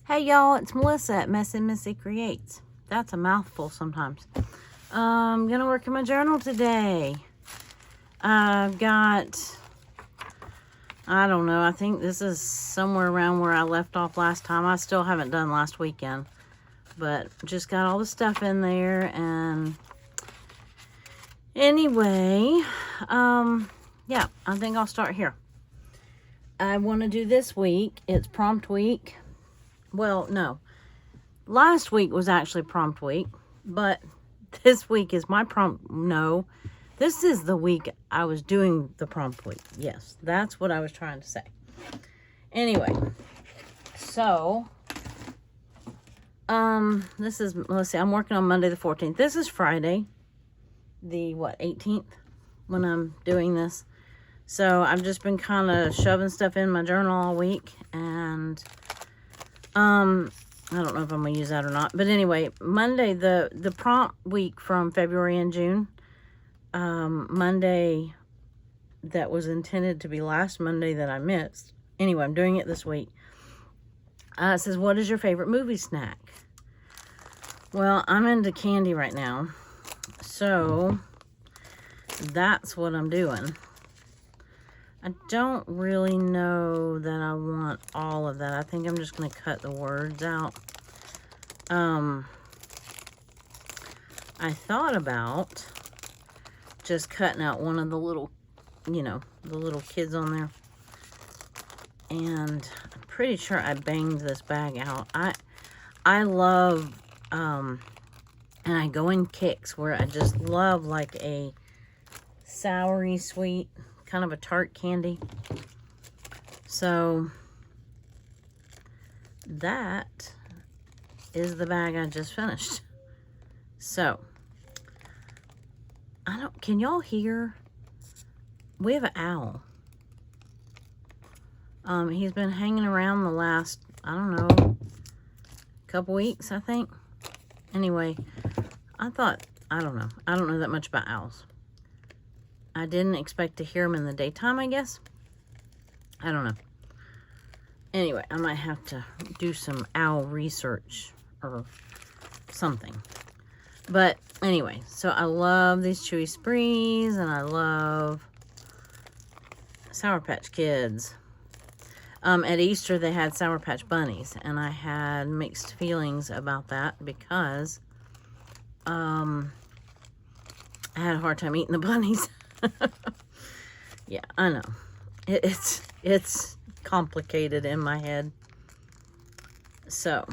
Hey y'all, it's Melissa at Missy Creates. That's a mouthful sometimes. I'm gonna work in my journal today. I've got, I don't know, I think this is somewhere around where I left off last time. I still haven't done last weekend, but just got all the stuff in there. And anyway, yeah, I think I'll start here. I want to do this week. It's prompt week. Well, no. Last week was actually prompt week, but this week is my prompt. No, this is the week I was doing the prompt week. Yes, that's what I was trying to say. Anyway, so, this is, let's see, I'm working on Monday the 14th. This is Friday, the, 18th, when I'm doing this. So, I've just been kind of shoving stuff in my journal all week, and, I don't know if I'm going to use that or not. But anyway, Monday, the prompt week from February and June, Monday that was intended to be last Monday that I missed. Anyway, I'm doing it this week. It says, what is your favorite movie snack? Well, I'm into candy right now. So, that's what I'm doing. I don't really know that I want all of that. I think I'm just going to cut the words out. I thought about just cutting out one of the little, the little kids on there. And I'm pretty sure I banged this bag out. I love, and I go in kicks where I just love like a soury sweet, kind of a tart candy. So that is the bag I just finished. So can y'all hear? We have an owl. He's been hanging around the last, I don't know, couple weeks, I think. Anyway, I don't know that much about owls. I didn't expect to hear them in the daytime, I guess. I don't know. Anyway, I might have to do some owl research or something. But anyway, so I love these Chewy Sprees, and I love Sour Patch Kids. At Easter, they had Sour Patch Bunnies, and I had mixed feelings about that because I had a hard time eating the bunnies. Yeah, I know. It's complicated in my head. So,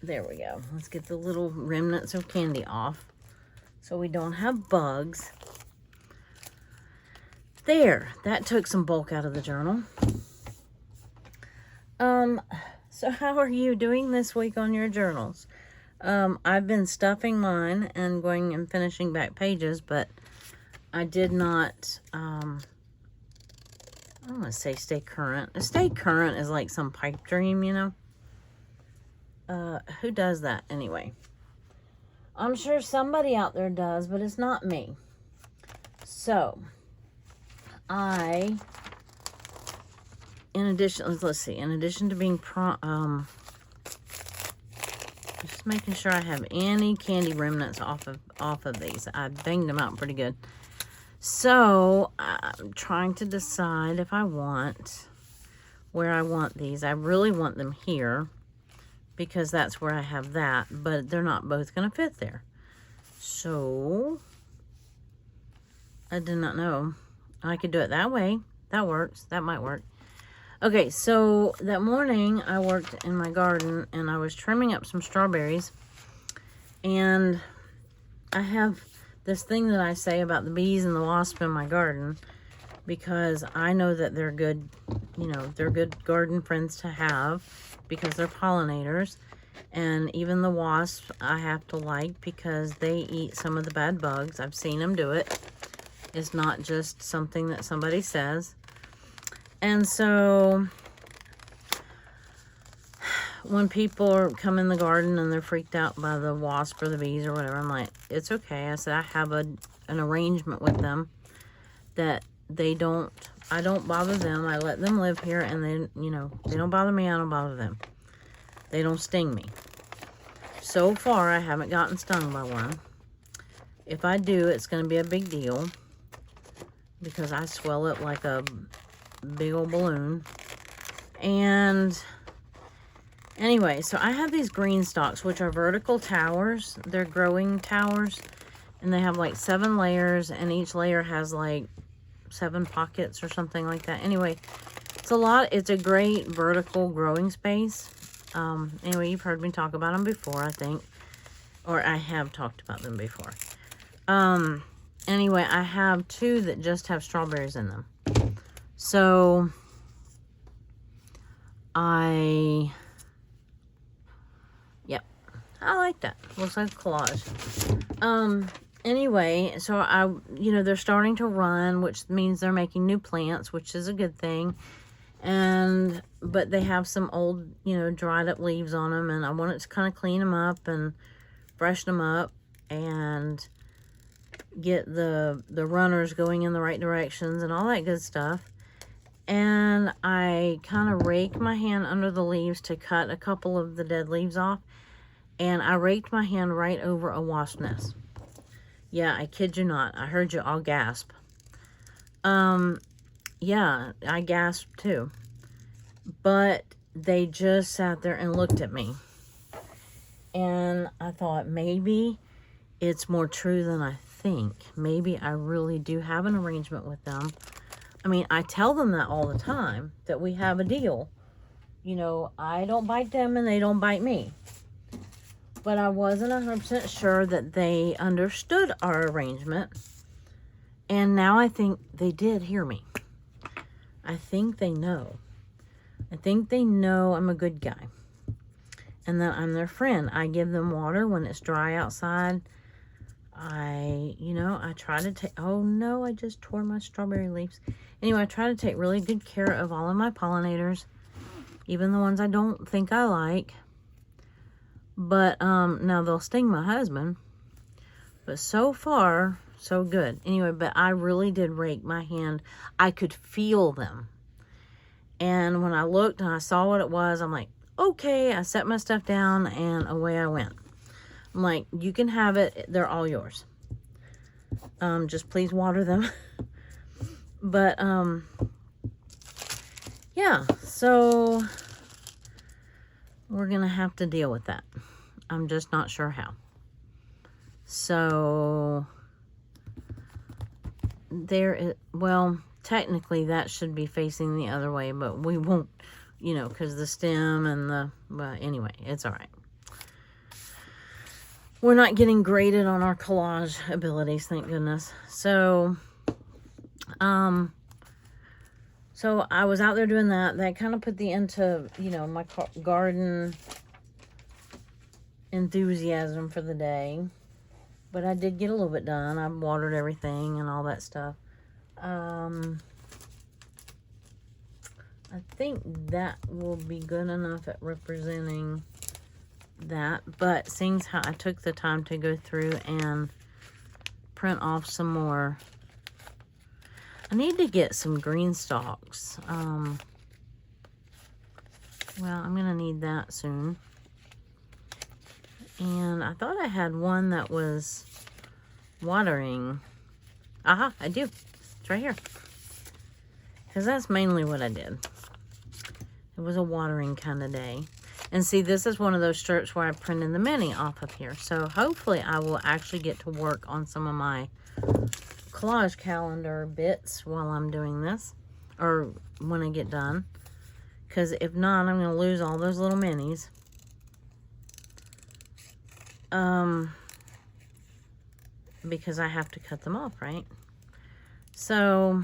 there we go. Let's get the little remnants of candy off so we don't have bugs. There, that took some bulk out of the journal. So how are you doing this week on your journals? I've been stuffing mine and going and finishing back pages, but I did not, I don't want to say stay current. Stay current is like some pipe dream, you know? Who does that anyway? I'm sure somebody out there does, but it's not me. So, in addition, let's see, in addition to being, just making sure I have any candy remnants off of these. I banged them out pretty good. So, I'm trying to decide if I want, where I want these. I really want them here because that's where I have that, but they're not both going to fit there. So, I did not know. I could do it that way. That works. That might work. Okay, so that morning I worked in my garden and I was trimming up some strawberries. And I have this thing that I say about the bees and the wasps in my garden because I know that they're good, they're good garden friends to have because they're pollinators. And even the wasps I have to like because they eat some of the bad bugs. I've seen them do it. It's not just something that somebody says. And so when people come in the garden and they're freaked out by the wasp or the bees or whatever, I'm like, it's okay. I said I have an arrangement with them that they don't I don't bother them. I let them live here, and then, you know, they don't bother me, I don't bother them. They don't sting me. So far, I haven't gotten stung by one. If I do, it's going to be a big deal because I swell it like a big old balloon. And anyway, so I have these green stalks, which are vertical towers. They're growing towers, and they have like 7 layers, and each layer has like 7 pockets or something like that. Anyway, it's a lot. It's a great vertical growing space. Anyway, you've heard me talk about them before, I think. Or I have talked about them before. Anyway, I have 2 that just have strawberries in them. So, yep. I like that. Looks like a collage. Anyway, so you know, they're starting to run, which means they're making new plants, which is a good thing. But they have some old, you know, dried up leaves on them, and I wanted to kind of clean them up and freshen them up and get the runners going in the right directions and all that good stuff. And I kind of rake my hand under the leaves to cut a couple of the dead leaves off, and I raked my hand right over a wasp nest. Yeah, I kid you not. I heard you all gasp. Yeah, I gasped too. But they just sat there and looked at me. And I thought, maybe it's more true than I think. Maybe I really do have an arrangement with them. I mean, I tell them that all the time, that we have a deal. You know, I don't bite them and they don't bite me. But I wasn't 100% sure that they understood our arrangement. And now I think they did hear me. I think they know. I think they know I'm a good guy. And that I'm their friend. I give them water when it's dry outside. I try to take... Oh, no, I just tore my strawberry leaves. Anyway, I try to take really good care of all of my pollinators. Even the ones I don't think I like. But, now they'll sting my husband. But so far, so good. Anyway, but I really did rake my hand. I could feel them. And when I looked and I saw what it was, I'm like, okay. I set my stuff down and away I went. I'm like, you can have it. They're all yours. Just please water them. But, yeah. So, we're going to have to deal with that. I'm just not sure how. So, there is, well, technically that should be facing the other way, but we won't, you know, because the stem and well, anyway, it's all right. We're not getting graded on our collage abilities, thank goodness. So, so I was out there doing that. That kind of put the end to, you know, my garden enthusiasm for the day. But I did get a little bit done. I watered everything and all that stuff. I think that will be good enough at representing that. But seeing how I took the time to go through and print off some more. I need to get some green stalks. Well, I'm going to need that soon. And I thought I had one that was watering. Aha, I do. It's right here. Because that's mainly what I did. It was a watering kind of day. And see, this is one of those strips where I printed the mini off of here. So hopefully I will actually get to work on some of my collage calendar bits while I'm doing this. Or when I get done. Because if not, I'm going to lose all those little minis. Because I have to cut them off, right? So,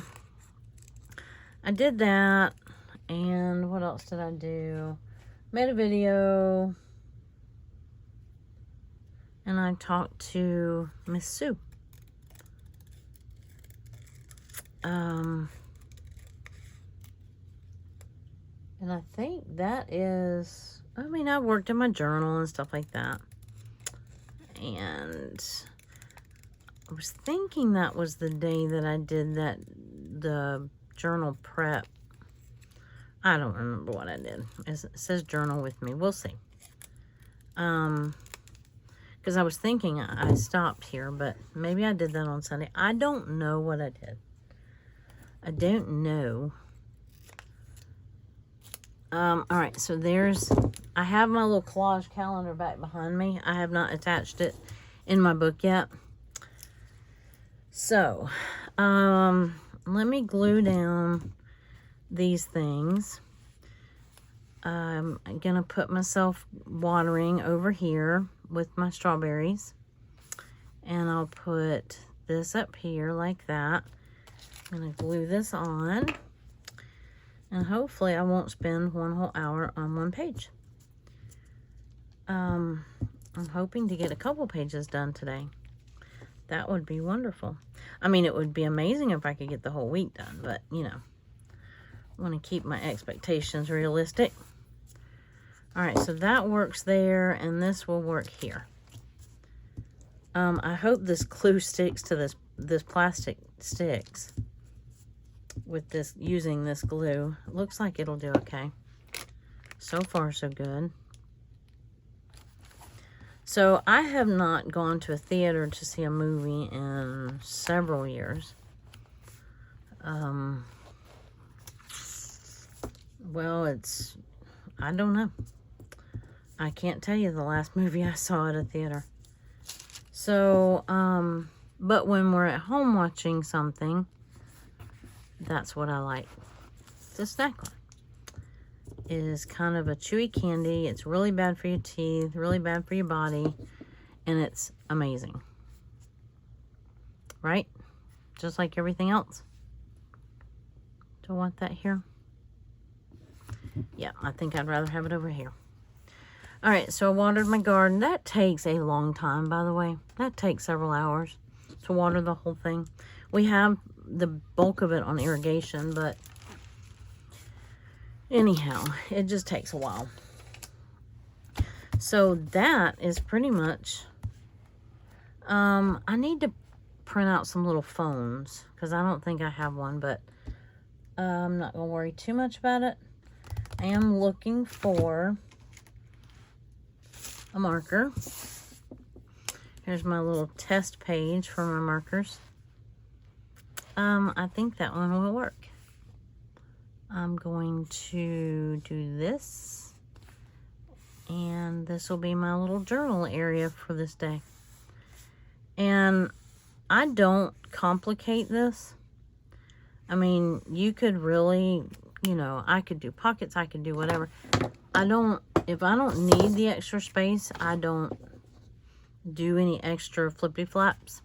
I did that. And what else did I do? Made a video. And I talked to Miss Sue. And I think that is... I mean, I worked in my journal and stuff like that. And I was thinking that was the day that I did the journal prep. I don't remember what I did. It says journal with me. We'll see. Because I was thinking I stopped here, but maybe I did that on Sunday. I don't know what I did. I don't know. All right, so I have my little collage calendar back behind me. I have not attached it in my book yet. So, let me glue down these things. I'm gonna put myself watering over here with my strawberries, and I'll put this up here like that. I'm gonna glue this on, and hopefully I won't spend one whole hour on one page. I'm hoping to get a couple pages done today. That would be wonderful. I mean, it would be amazing if I could get the whole week done, but you know, I want to keep my expectations realistic. All right, so that works there, and this will work here. I hope this glue sticks to this plastic sticks with this, using this glue. It looks like it'll do okay. So far, so good. So I have not gone to a theater to see a movie in several years. Well, I don't know. I can't tell you the last movie I saw at a theater. So, but when we're at home watching something, that's what I like to snack on. It is kind of a chewy candy. It's really bad for your teeth, really bad for your body, and it's amazing. Right? Just like everything else. Do I want that here? Yeah, I think I'd rather have it over here. All right, so I watered my garden. That takes a long time, by the way. That takes several hours to water the whole thing. We have the bulk of it on irrigation, but anyhow, it just takes a while. So that is pretty much, I need to print out some little phones because I don't think I have one, but I'm not going to worry too much about it. I am looking for a marker. Here's my little test page for my markers. I think that one will work. I'm going to do this, and this will be my little journal area for this day. And I don't complicate this. I mean, you could really, you know, I could do pockets, I could do whatever. If I don't need the extra space, I don't do any extra flippy flaps.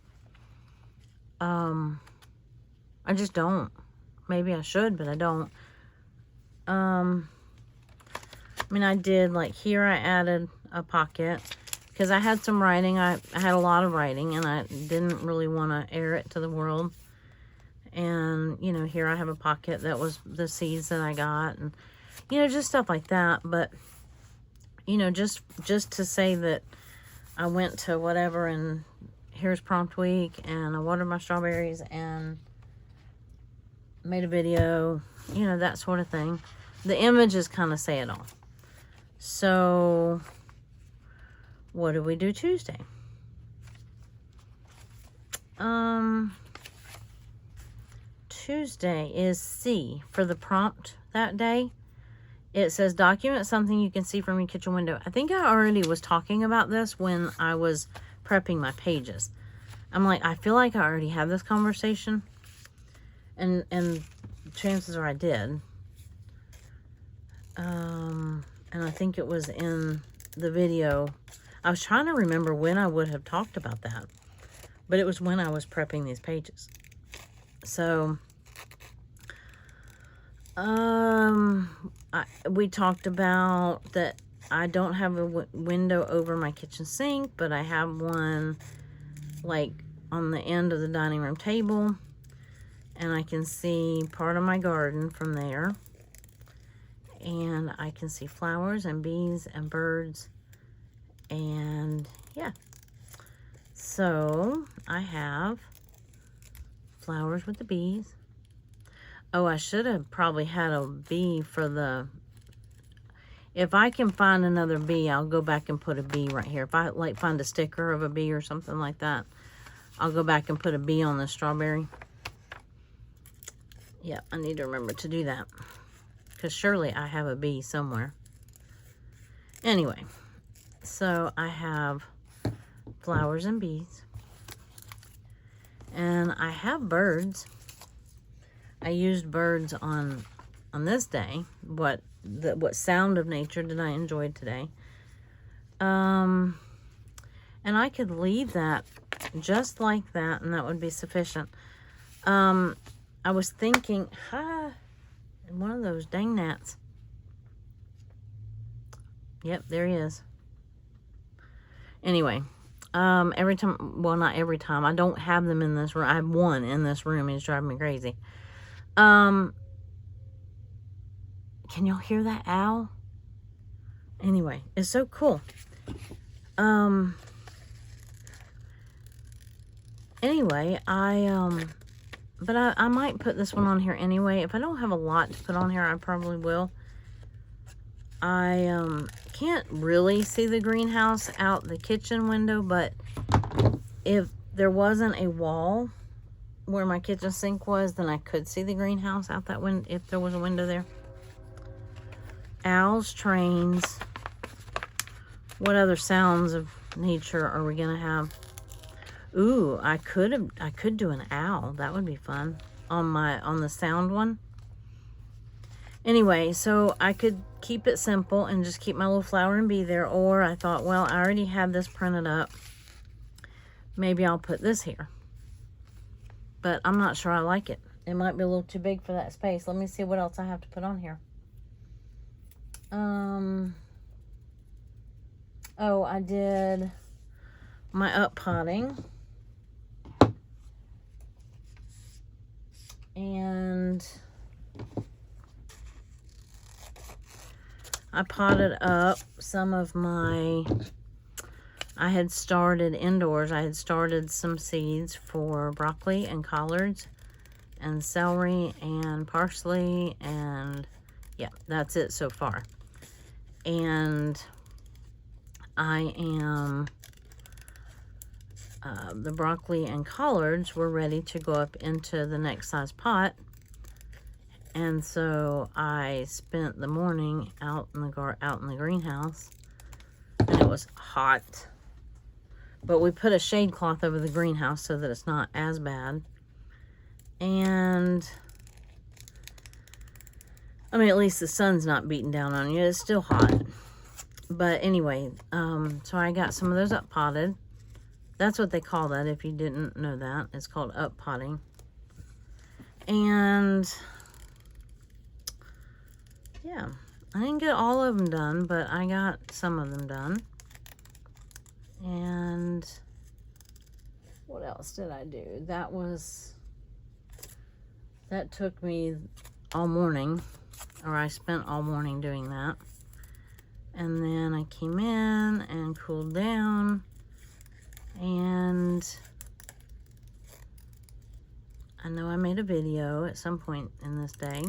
I just don't. Maybe I should, but I don't. I mean, I did, like, here I added a pocket because I had some writing. I had a lot of writing, and I didn't really want to air it to the world. And, you know, here I have a pocket that was the seeds that I got, and, you know, just stuff like that. But, you know, just to say that I went to whatever, and here's prompt week, and I watered my strawberries, and made a video, you know, that sort of thing. The images kind of say it all. So, what do we do Tuesday? Tuesday is C for the prompt that day. It says document something you can see from your kitchen window. I think I already was talking about this when I was prepping my pages. I'm like, I feel like I already had this conversation. And chances are I did. And I think it was in the video. I was trying to remember when I would have talked about that. But it was when I was prepping these pages. So, we talked about that I don't have a window over my kitchen sink, but I have one like on the end of the dining room table, and I can see part of my garden from there, and I can see flowers and bees and birds, and yeah. So I have flowers with the bees. Oh, I should have probably had a bee for the... If I can find another bee, I'll go back and put a bee right here. If I like find a sticker of a bee or something like that, I'll go back and put a bee on the strawberry. Yeah, I need to remember to do that, because surely I have a bee somewhere. Anyway, so I have flowers and bees. And I have birds. I used birds on this day. What sound of nature did I enjoy today? And I could leave that just like that, and that would be sufficient. I was thinking, one of those dang gnats. Yep, there he is. Anyway, every time, well, not every time. I don't have them in this room. I have one in this room. He's driving me crazy. Can y'all hear that owl? Anyway, it's so cool. Anyway, but I might put this one on here anyway. If I don't have a lot to put on here, I probably will. I can't really see the greenhouse out the kitchen window, but if there wasn't a wall where my kitchen sink was, then I could see the greenhouse out that window if there was a window there. Owls, trains. What other sounds of nature are we gonna have? Ooh, I could do an owl. That would be fun on the sound one. Anyway, so I could keep it simple and just keep my little flower and bee there, or I thought, well, I already have this printed up. Maybe I'll put this here. But I'm not sure I like it. It might be a little too big for that space. Let me see what else I have to put on here. Oh, I did my up potting. And I potted up some of my... I had started indoors. I had started some seeds for broccoli and collards and celery and parsley, and yeah, that's it so far. And I am... the broccoli and collards were ready to go up into the next size pot. And so I spent the morning out in the greenhouse, and it was hot. But we put a shade cloth over the greenhouse so that it's not as bad. And I mean, at least the sun's not beating down on you. It's still hot. But anyway, so I got some of those up potted. That's what they call that, if you didn't know that. It's called up potting. And yeah, I didn't get all of them done, but I got some of them done. And what else did I do? That took me all morning, or I spent all morning doing that. And then I came in and cooled down. And I know I made a video at some point in this day.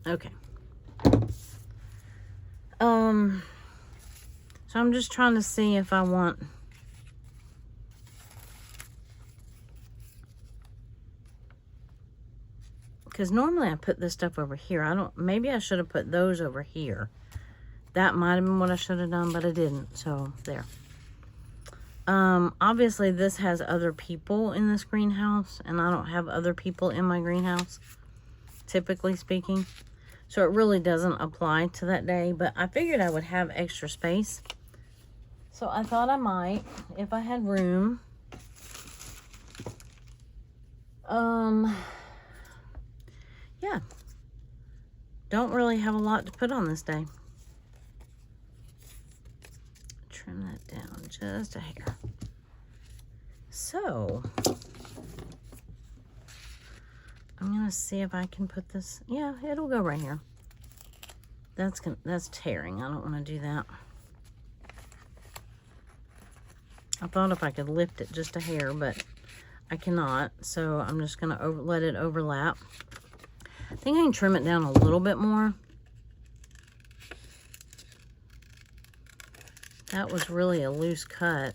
Okay. So I'm just trying to see if I want... Because normally I put this stuff over here. Maybe I should have put those over here. That might have been what I should have done, but I didn't. So, there. Obviously, this has other people in this greenhouse, and I don't have other people in my greenhouse, typically speaking. So, it really doesn't apply to that day, but I figured I would have extra space. So, I thought I might, if I had room. Yeah. Don't really have a lot to put on this day. Trim that down just a hair. So, I'm going to see if I can put this. Yeah, it'll go right here. That's tearing. I don't want to do that. I thought if I could lift it just a hair, but I cannot, so I'm just going to let it overlap. I think I can trim it down a little bit more. That was really a loose cut.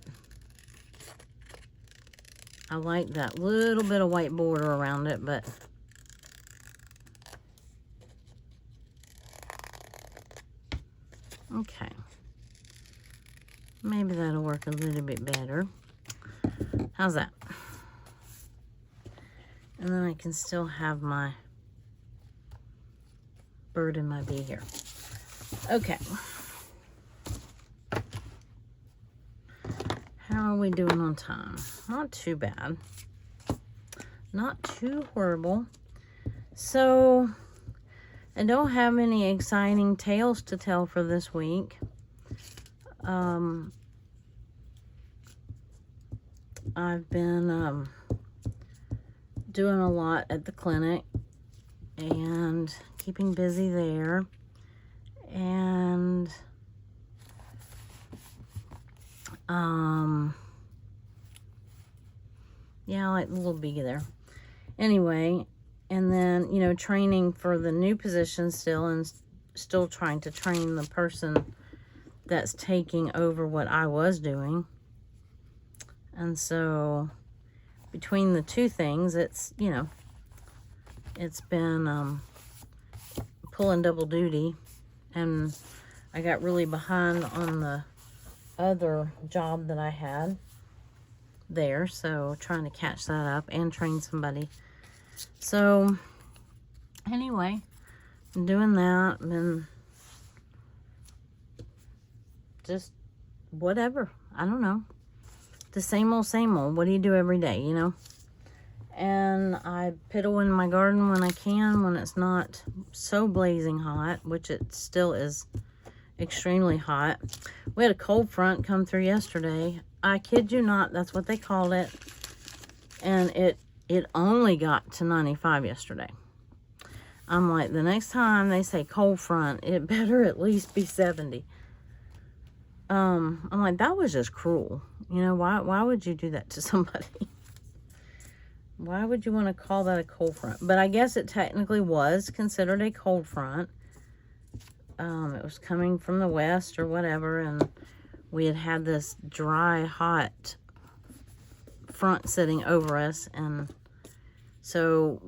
I like that little bit of white border around it, but okay. Maybe that'll work a little bit better. How's that? And then I can still have my bird and my bee here. Okay. How are we doing on time? Not too bad. Not too horrible. So, I don't have any exciting tales to tell for this week. I've been doing a lot at the clinic and keeping busy there. And yeah, I like the little bee there. Anyway, and then, you know, training for the new position still, and still trying to train the person that's taking over what I was doing. And so between the two things, it's, you know, it's been pulling double duty, and I got really behind on the other job that I had there, so trying to catch that up and train somebody. So anyway, I'm doing that, and just whatever, I don't know, the same old, what do you do every day, you know? And I piddle in my garden when I can, when it's not so blazing hot, which it still is extremely hot. We had a cold front come through yesterday. I kid you not, that's what they called it. And it only got to 95 yesterday. I'm like, the next time they say cold front, it better at least be 70. I'm like, that was just cruel. You know, why would you do that to somebody? Why would you want to call that a cold front? But I guess it technically was considered a cold front. It was coming from the west or whatever, and we had this dry, hot front sitting over us. And so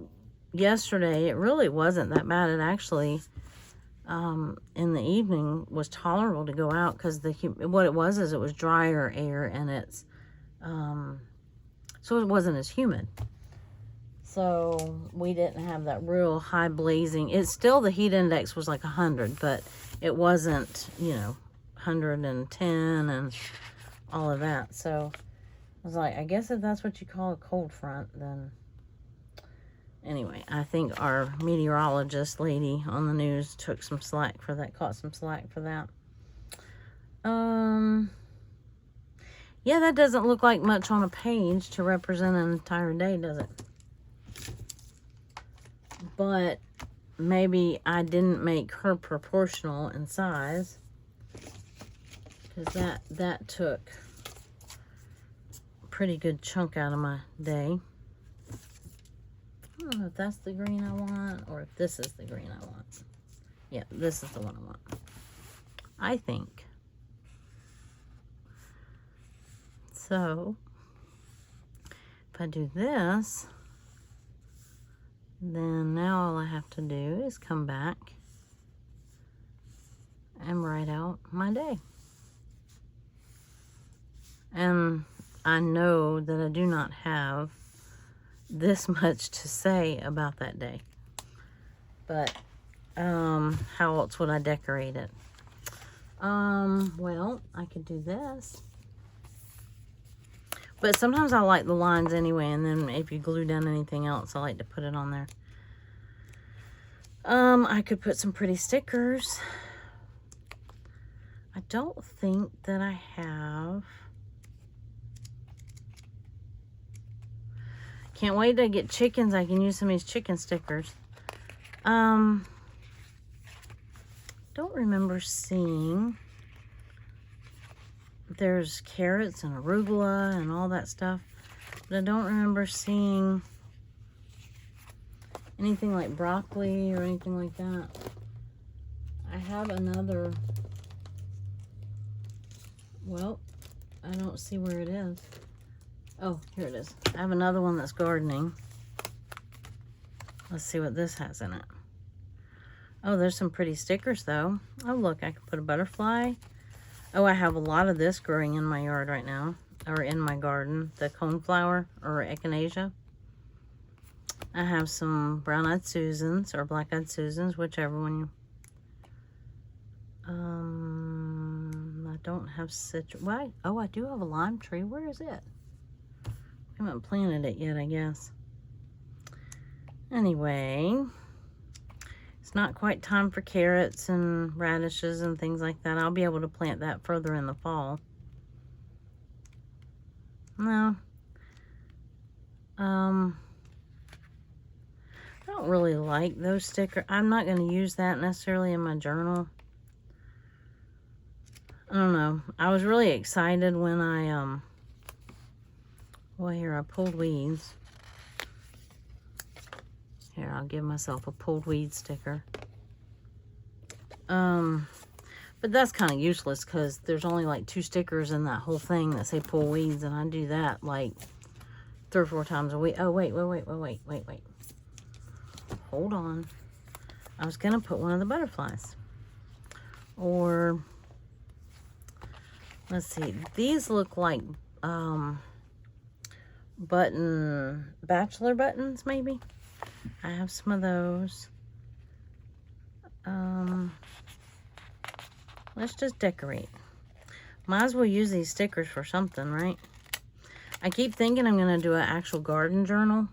yesterday, it really wasn't that bad. It actually, in the evening, was tolerable to go out, because what it was is it was drier air, and it's, so it wasn't as humid. So we didn't have that real high blazing. It's still, the heat index was like 100, but it wasn't, you know, 110 and all of that. So I was like, I guess if that's what you call a cold front, then anyway, I think our meteorologist lady on the news took some slack for that, caught some slack for that. Yeah, that doesn't look like much on a page to represent an entire day, does it? But maybe I didn't make her proportional in size, because that took a pretty good chunk out of my day. I don't know if that's the green I want, or if this is the green I want. Yeah, this is the one I want, I think. So if I do this, then now all I have to do is come back and write out my day. And I know that I do not have this much to say about that day. But how else would I decorate it? Well, I could do this. But sometimes I like the lines anyway, and then if you glue down anything else, I like to put it on there. I could put some pretty stickers. I don't think that I have. Can't wait to get chickens. I can use some of these chicken stickers. Don't remember seeing. There's carrots and arugula and all that stuff. But I don't remember seeing anything like broccoli or anything like that. I have another, well, I don't see where it is. Oh, here it is. I have another one that's gardening. Let's see what this has in it. Oh, there's some pretty stickers though. Oh, look, I can put a butterfly. Oh, I have a lot of this growing in my yard right now, or in my garden. The coneflower or echinacea. I have some brown-eyed Susans or black-eyed Susans, whichever one you... I don't have citrus. Why? Oh, I do have a lime tree. Where is it? I haven't planted it yet, I guess. Anyway, it's not quite time for carrots and radishes and things like that. I'll be able to plant that further in the fall. No. I don't really like those stickers. I'm not going to use that necessarily in my journal. I don't know. I was really excited when I, well, here, I pulled weeds. Here, I'll give myself a pulled weed sticker. But that's kind of useless because there's only like 2 stickers in that whole thing that say pull weeds, and I do that like 3 or 4 times a week. Oh, wait. Hold on. I was going to put one of the butterflies. Or, let's see. These look like bachelor buttons, maybe. I have some of those. Let's just decorate. Might as well use these stickers for something, right? I keep thinking I'm going to do an actual garden journal.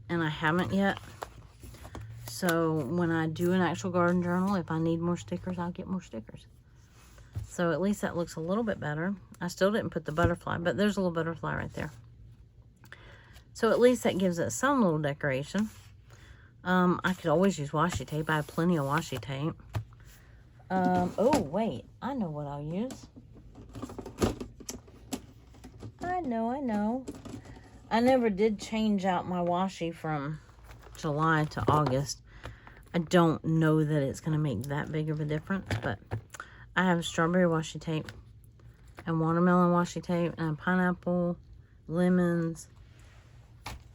And I haven't yet. So when I do an actual garden journal, if I need more stickers, I'll get more stickers. So at least that looks a little bit better. I still didn't put the butterfly, but there's a little butterfly right there. So at least that gives it some little decoration. I could always use washi tape. I have plenty of washi tape. Oh, wait. I know what I'll use. I know. I never did change out my washi from July to August. I don't know that it's going to make that big of a difference, but I have strawberry washi tape and watermelon washi tape and pineapple, lemons.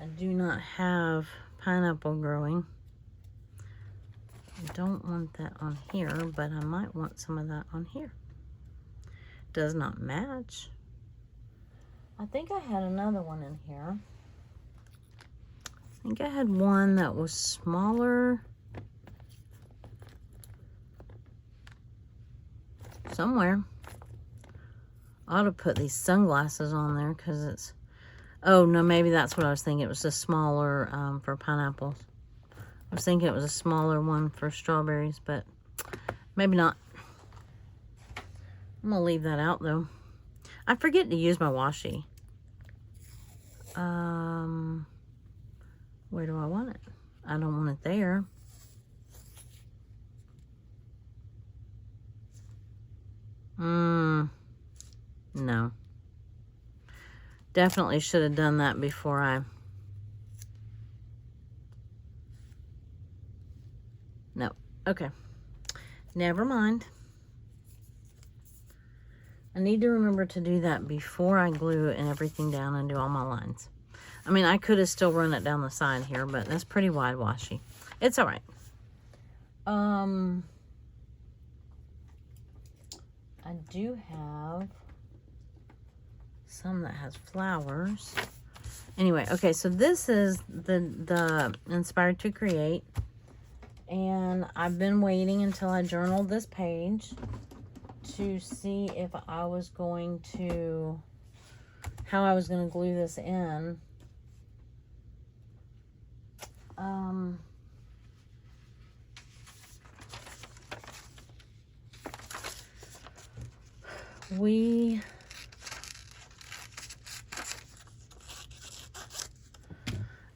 I do not have pineapple growing. I don't want that on here, but I might want some of that on here. Does not match. I think I had another one in here. I think I had one that was smaller. Somewhere. I ought to put these sunglasses on there because it's... Oh, no, maybe that's what I was thinking. It was a smaller for pineapples. I was thinking it was a smaller one for strawberries, but maybe not. I'm going to leave that out, though. I forget to use my washi. Where do I want it? I don't want it there. No. Definitely should have done that before I... No. Okay. Never mind. I need to remember to do that before I glue and everything down and do all my lines. I mean, I could have still run it down the side here, but that's pretty wide washi. It's all right. I do have some that has flowers. Anyway, okay, so this is the Inspired to Create. And I've been waiting until I journaled this page to see if I was going to, how I was going to glue this in.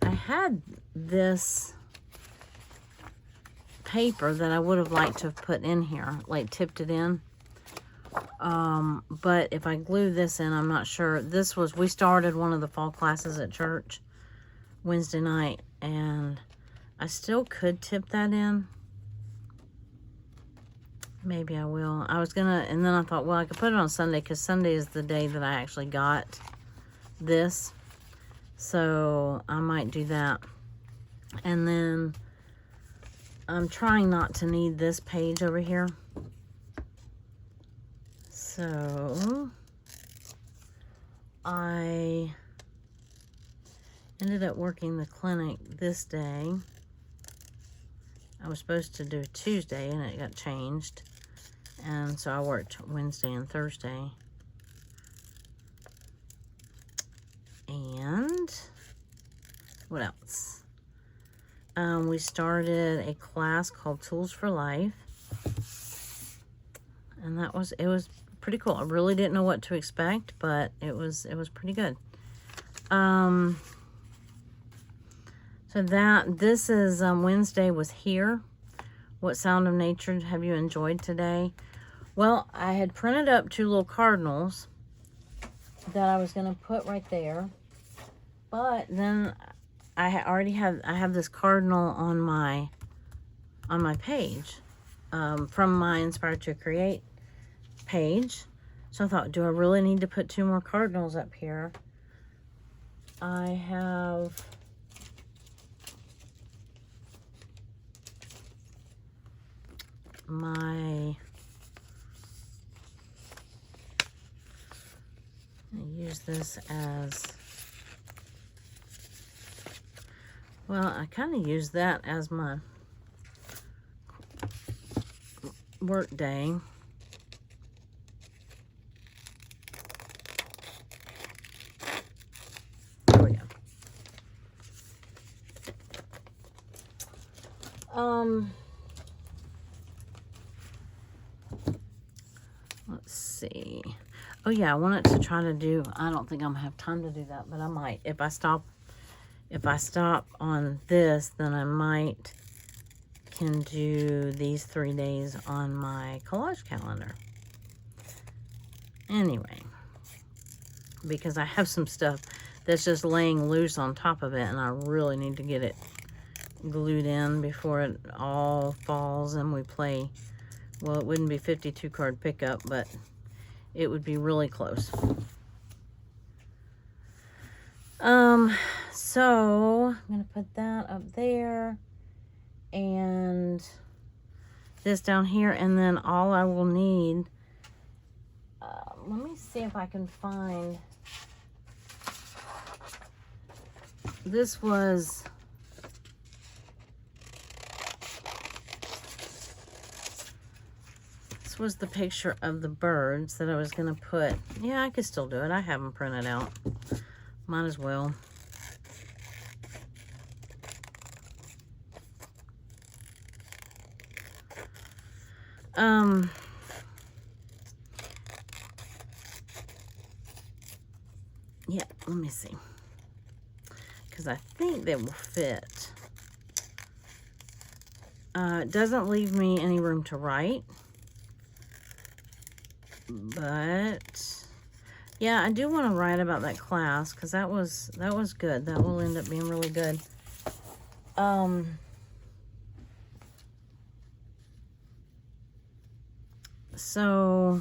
I had this paper that I would have liked to have put in here, like tipped it in. But if I glue this in, I'm not sure. We started one of the fall classes at church Wednesday night, and I still could tip that in. Maybe I will. I was gonna, and then I thought, well, I could put it on Sunday, because Sunday is the day that I actually got this. So I might do that. And then I'm trying not to need this page over here. So I ended up working the clinic this day. I was supposed to do Tuesday, and it got changed. And so I worked Wednesday and Thursday. And what else? We started a class called Tools for Life. And it was pretty cool. I really didn't know what to expect, but it was pretty good. So this is Wednesday was here. What sound of nature have you enjoyed today? Well, I had printed up 2 little cardinals that I was going to put right there. But then I have this cardinal on my page from my Inspired to Create page. So I thought, do I really need to put 2 more cardinals up here? I have I use this as, well, I kind of use that as my work day. There we go. Let's see. Oh yeah, I wanted to try to do, I don't think I'm gonna have time to do that, but I might. If I stop on this, then I might can do these 3 days on my collage calendar. Anyway, because I have some stuff that's just laying loose on top of it, and I really need to get it glued in before it all falls and we play. Well, it wouldn't be 52 card pickup, but it would be really close. So I'm gonna put that up there and this down here, and then all I will need, let me see if I can find, this was the picture of the birds that I was gonna put. Yeah, I could still do it. I have them printed out. Might as well. Yeah, let me see. Because I think they will fit. It doesn't leave me any room to write. But yeah, I do want to write about that class, because that was good. That will end up being really good. So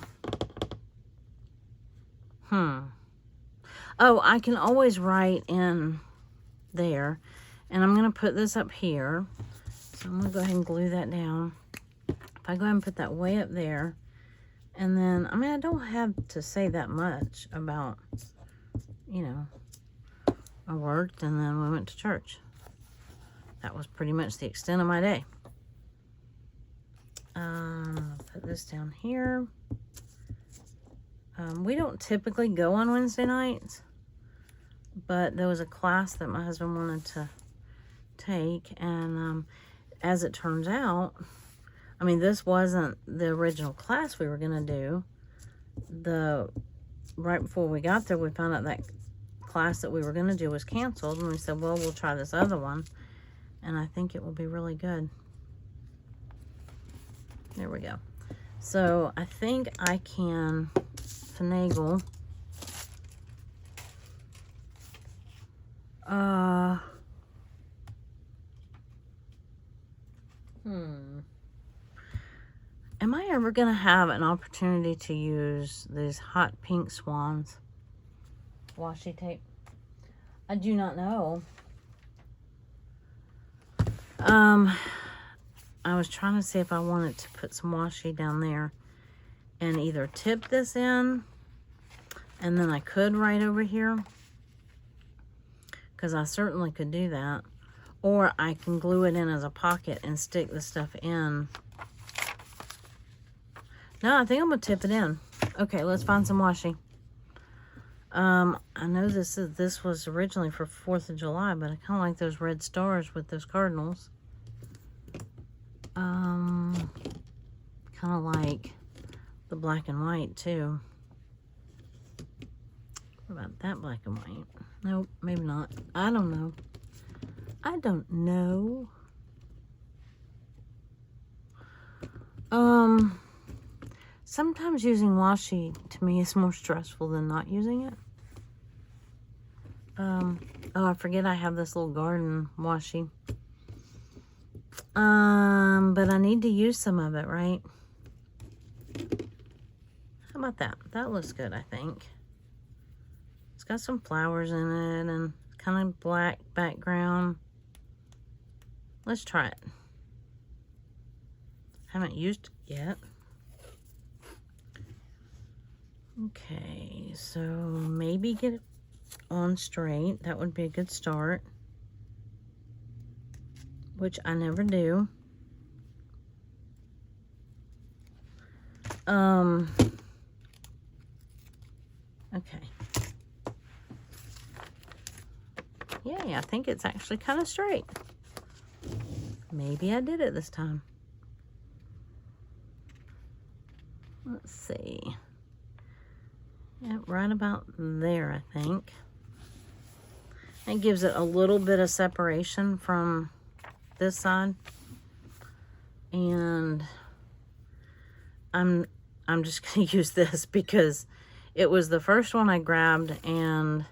oh, I can always write in there, and I'm going to put this up here. So I'm going to go ahead and glue that down. If I go ahead and put that way up there, and then, I mean, I don't have to say that much about, you know, I worked and then we went to church. That was pretty much the extent of my day. Put this down here. We don't typically go on Wednesday nights, but there was a class that my husband wanted to take, and as it turns out, I mean, this wasn't the original class we were going to do. Right before we got there, we found out that class that we were going to do was canceled, and we said, well, we'll try this other one, and I think it will be really good. There we go. So I think I can finagle. Am I ever going to have an opportunity to use these hot pink swans washi tape? I do not know. I was trying to see if I wanted to put some washi down there and either tip this in, and then I could right over here, because I certainly could do that, or I can glue it in as a pocket and stick the stuff in. No, I think I'm gonna tip it in. Okay, let's find some washi. I know this was originally for 4th of July, but I kind of like those red stars with those cardinals. Kind of like the black and white too. What about that black and white? Nope, maybe not. I don't know. I don't know. Sometimes using washi to me is more stressful than not using it. Oh, I forget I have this little garden washi. But I need to use some of it, right? How about that? That looks good, I think. It's got some flowers in it and kind of black background. Let's try it. Haven't used it yet. Okay, so maybe get it on straight. That would be a good start, which I never do. Okay. Yay, I think it's actually kind of straight. Maybe I did it this time. Let's see. Yeah, right about there, I think. It gives it a little bit of separation from this side. And I'm just going to use this because it was the first one I grabbed, and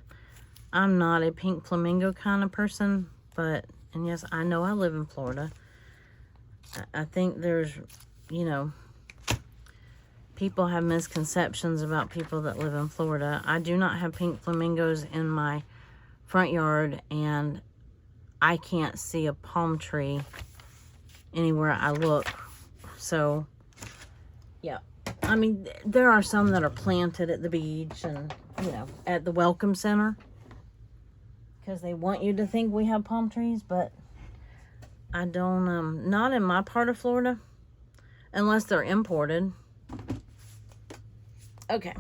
I'm not a pink flamingo kind of person, but, and yes, I know I live in Florida. I think there's, you know, people have misconceptions about people that live in Florida. I do not have pink flamingos in my front yard, and I can't see a palm tree anywhere I look. So, yeah. I mean, there are some that are planted at the beach and, you know, at the Welcome Center, because they want you to think we have palm trees, but I don't, not in my part of Florida, unless they're imported. Okay.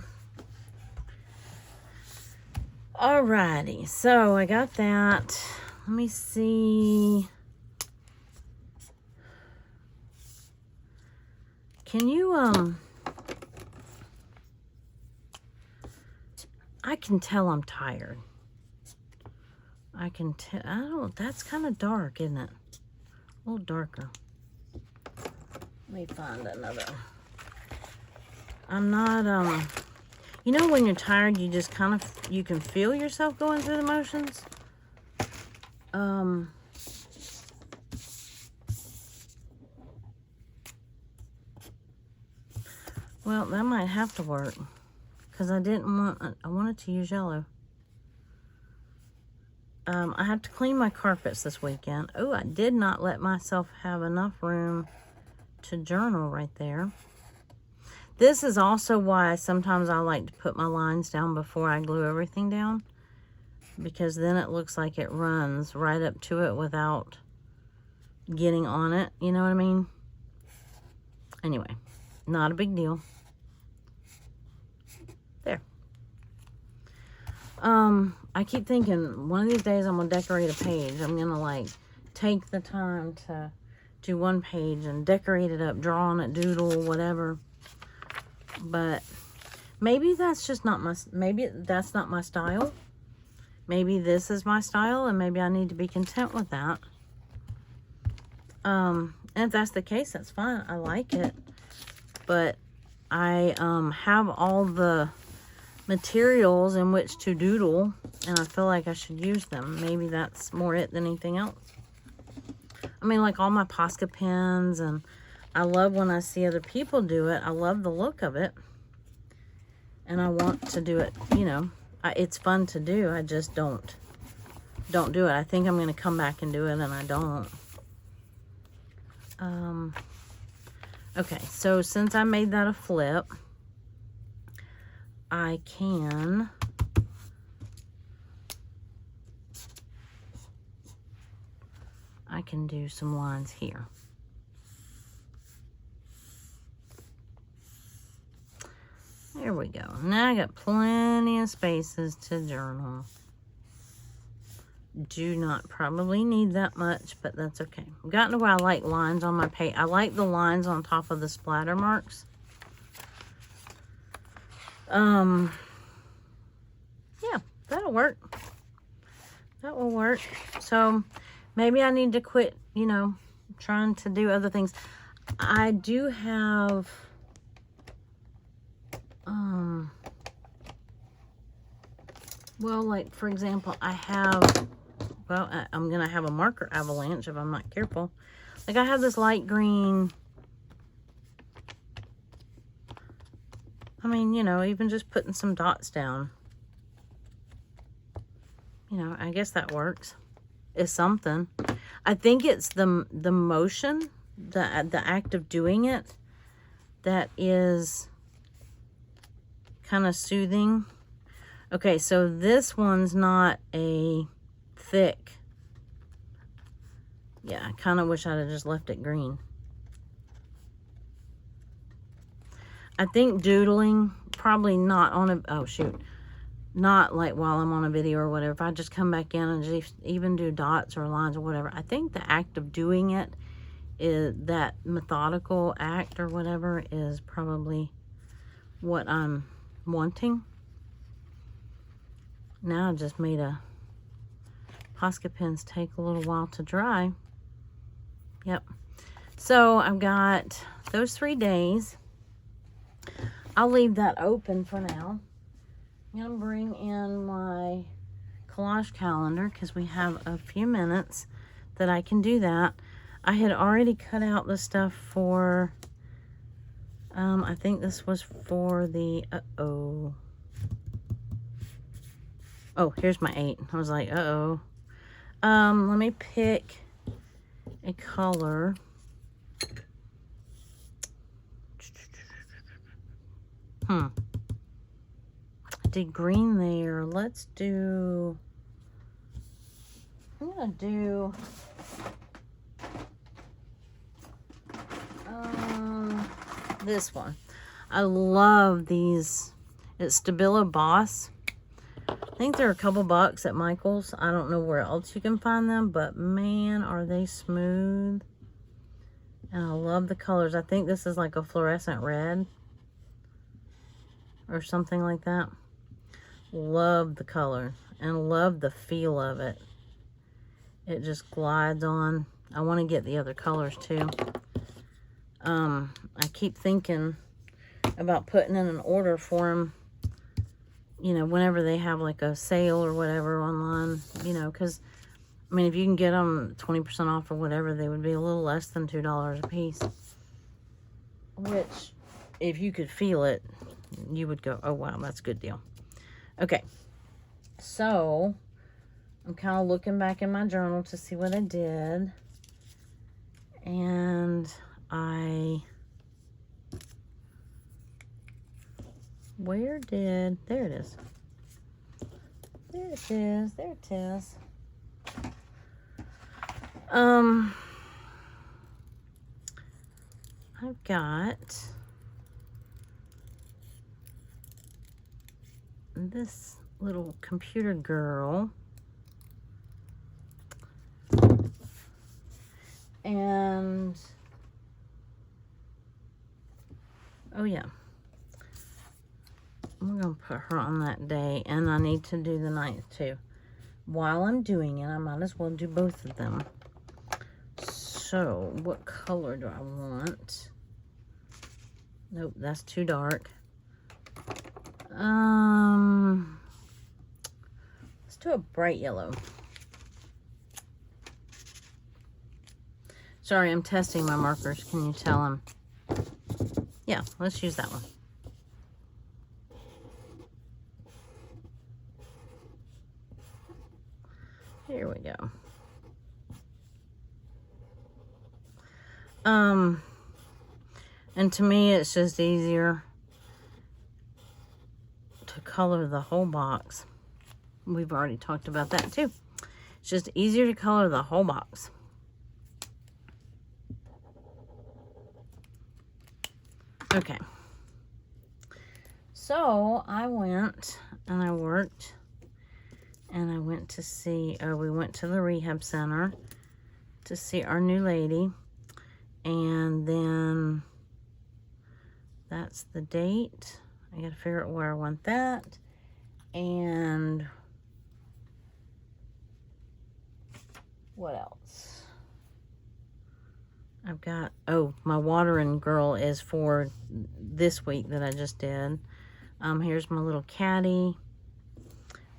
Alrighty, so I got that. Let me see. Can you, I can tell I'm tired. I can tell, I don't, that's kind of dark, isn't it? A little darker. Let me find another. I'm not, you know when you're tired, you just kind of, you can feel yourself going through the motions? Well, that might have to work, because I didn't want, I wanted to use yellow. I have to clean my carpets this weekend. Oh, I did not let myself have enough room to journal right there. This is also why sometimes I like to put my lines down before I glue everything down, because then it looks like it runs right up to it without getting on it. You know what I mean? Anyway, not a big deal. There. I keep thinking one of these days I'm gonna decorate a page. I'm gonna like take the time to do one page and decorate it up, draw on it, doodle, whatever. But maybe that's just not my, maybe that's not my style. Maybe this is my style, and maybe I need to be content with that. And if that's the case, that's fine. I like it. but I have all the materials in which to doodle, and I feel like I should use them. Maybe that's more it than anything else. I mean, like all my Posca pens, and I love when I see other people do it. I love the look of it, and I want to do it, you know. It's fun to do. I just don't do it. I think I'm going to come back and do it, and I don't. Okay, so since I made that a flip, I can do some lines here. There we go. Now I got plenty of spaces to journal. Do not probably need that much, but that's okay. I've gotten to where I like lines on my page. I like the lines on top of the splatter marks. Yeah, that'll work. That will work. So maybe I need to quit, you know, trying to do other things. I do have well, like for example, I have, well, I'm gonna have a marker avalanche if I'm not careful. Like I have this light green, I mean, you know, even just putting some dots down, you know, I guess that works. It's something. I think it's the motion, the act of doing it that is kind of soothing. Okay, so this one's not a thick. Yeah, I kind of wish I'd have just left it green. I think doodling, probably not on a, oh shoot, not like while I'm on a video or whatever. If I just come back in and just even do dots or lines or whatever, I think the act of doing it, is that methodical act or whatever, is probably what I'm wanting. Now I just made a, Posca pens take a little while to dry. Yep. So I've got those 3 days. I'll leave that open for now. I'm going to bring in my collage calendar because we have a few minutes that I can do that. I had already cut out the stuff for, I think this was for the, oh, here's my 8. I was like, let me pick a color. I did green there. Let's do, I'm gonna do this one. I love these. It's Stabilo Boss. I think they're a couple bucks at Michael's. I don't know where else you can find them, but man, are they smooth. And I love the colors. I think this is like a fluorescent red or something like that. Love the color and love the feel of it. It just glides on. I want to get the other colors too. I keep thinking about putting in an order for them, you know, whenever they have like a sale or whatever online, you know, because I mean, if you can get them 20% off or whatever, they would be a little less than $2 a piece, which if you could feel it, you would go, oh wow, that's a good deal. Okay, so I'm kind of looking back in my journal to see what I did, and there it is. There it is. There it is. I've got this little computer girl. And, oh yeah. I'm going to put her on that day, and I need to do the 9th too. While I'm doing it, I might as well do both of them. So, what color do I want? Nope, that's too dark. Let's do a bright yellow. Sorry, I'm testing my markers. Can you tell them? Yeah, let's use that one. Here we go. And to me, it's just easier to color the whole box. We've already talked about that too. It's just easier to color the whole box. Okay. So I went and I worked and I went to see, we went to the rehab center to see our new lady. And then that's the date. I gotta figure out where I want that. And what else? I've got, oh, my watering girl is for this week that I just did. Here's my little caddy.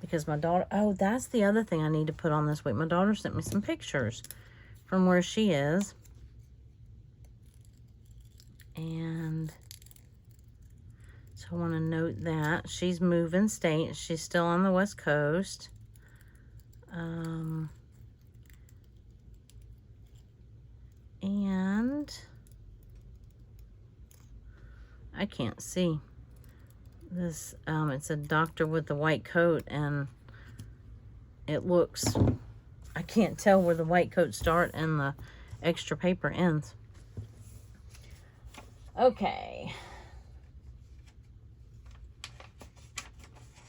Because my daughter, oh, that's the other thing I need to put on this week. My daughter sent me some pictures from where she is. And so I want to note that she's moving state. She's still on the West Coast. And I can't see this. It's a doctor with the white coat, and it looks, I can't tell where the white coat starts and the extra paper ends. Okay.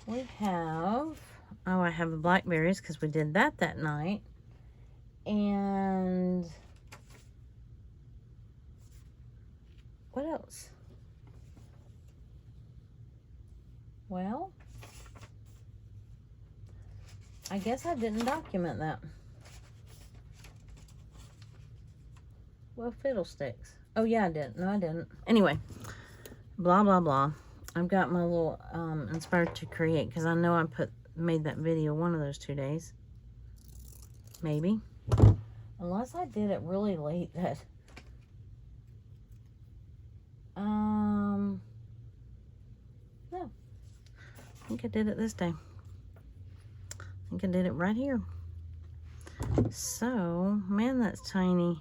We have, oh, I have the blackberries because we did that night. And what else? Well, I guess I didn't document that. Well, fiddlesticks. Oh, yeah, I did. No, I didn't. Anyway, blah, blah, blah. I've got my little inspired to create because I know I made that video one of those 2 days. Maybe. Unless I did it really late that... No. I think I did it this day. I think I did it right here. So, man, that's tiny.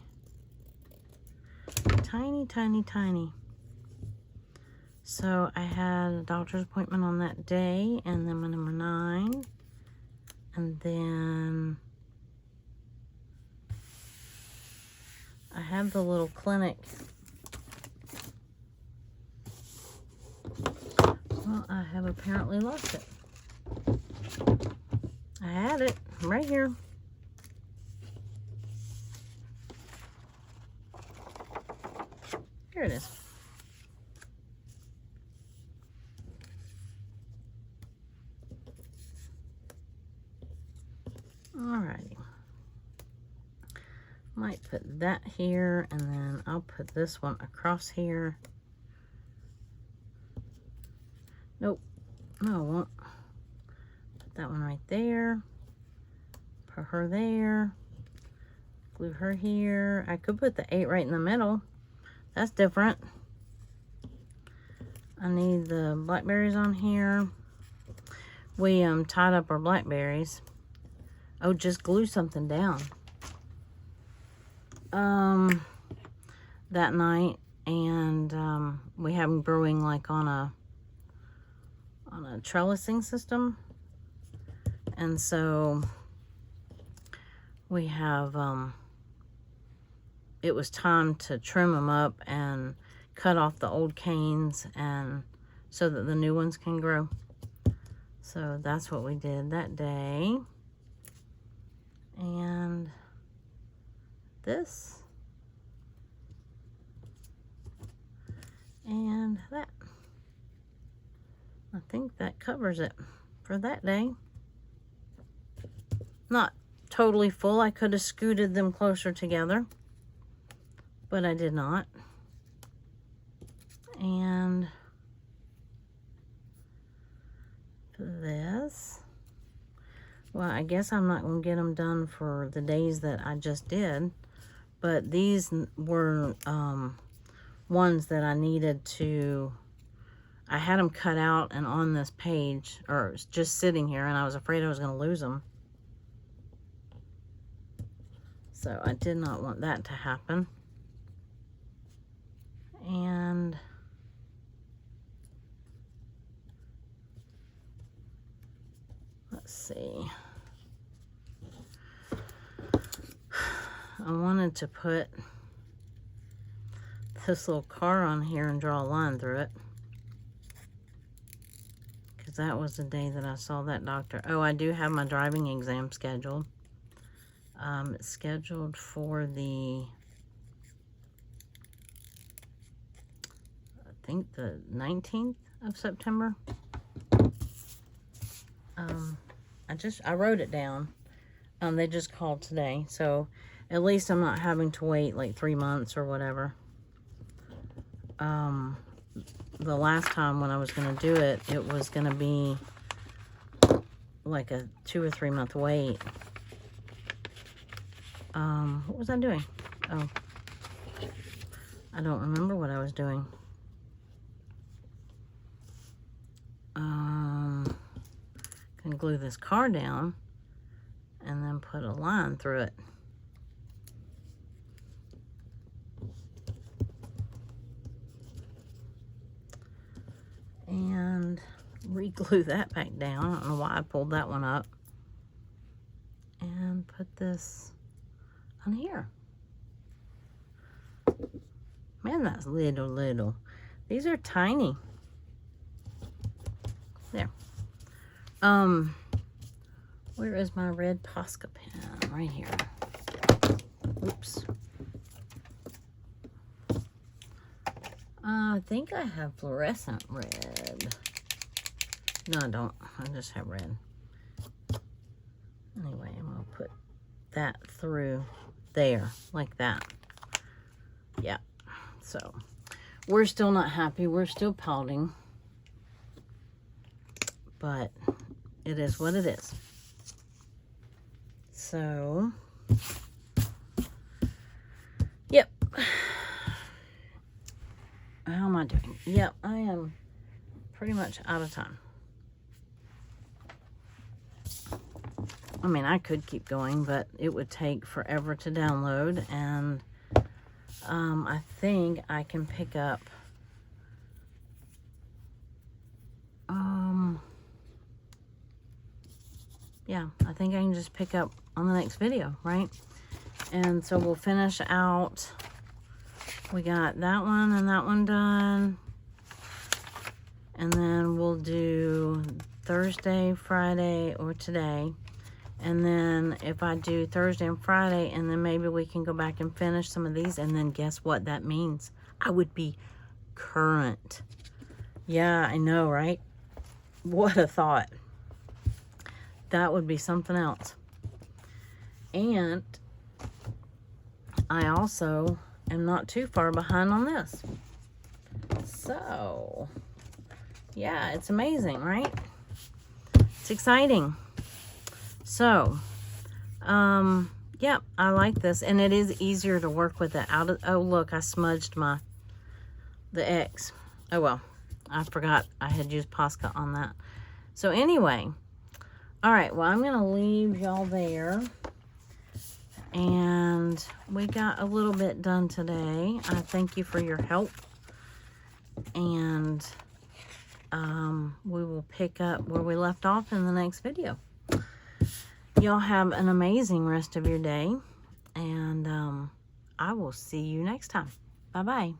Tiny, tiny, tiny. So I had a doctor's appointment on that day, and then my number 9, and then I had the little clinic. Well, I have apparently lost it. I had it right here. Here it is. Alrighty. Might put that here, and then I'll put this one across here. Nope. No, I won't. Put that one right there. Put her there. Glue her here. I could put the 8 right in the middle. That's different. I need the blackberries on here. We tied up our blackberries. Oh, just glue something down. That night, and we have them brewing like on a trellising system, and so we have it was time to trim them up and cut off the old canes, and so that the new ones can grow. So that's what we did that day. And this and that. I think that covers it for that day. Not totally full. I could have scooted them closer together, but I did not. And this, well, I guess I'm not going to get them done for the days that I just did, but these were ones that I needed to, I had them cut out and on this page, or just sitting here, and I was afraid I was going to lose them. So I did not want that to happen. And let's see. I wanted to put this little car on here and draw a line through it, because that was the day that I saw that doctor. Oh, I do have my driving exam scheduled. It's scheduled for the, I think the 19th of September. I wrote it down. They just called today, so at least I'm not having to wait like 3 months or whatever. The last time when I was going to do it, it was going to be like a 2 or 3 month wait. What was I doing? Oh, I don't remember what I was doing. Can glue this car down and then put a line through it. And re-glue that back down. I don't know why I pulled that one up. And put this on here. Man, that's little. These are tiny. There. Where is my red Posca pen? Right here. Oops. I think I have fluorescent red. No, I don't. I just have red. Anyway, I'm going to put that through there, like that. Yeah. So, we're still not happy. We're still pouting. But it is what it is. So, yep. How am I doing? Yep, I am pretty much out of time. I mean, I could keep going, but it would take forever to download, and I think I can pick up yeah, I think I can just pick up on the next video, right? And so we'll finish out. We got that one and that one done. And then we'll do Thursday, Friday, or today. And then if I do Thursday and Friday, and then maybe we can go back and finish some of these. And then guess what that means? I would be current. Yeah, I know, right? What a thought. That would be something else. And I also am not too far behind on this. So, yeah, it's amazing, right? It's exciting. So, yeah, I like this. And it is easier to work with it out of, oh, look, I smudged the X. Oh, well, I forgot I had used Posca on that. So, anyway, all right, well, I'm going to leave y'all there. And we got a little bit done today. I thank you for your help. And we will pick up where we left off in the next video. Y'all have an amazing rest of your day. And I will see you next time. Bye-bye.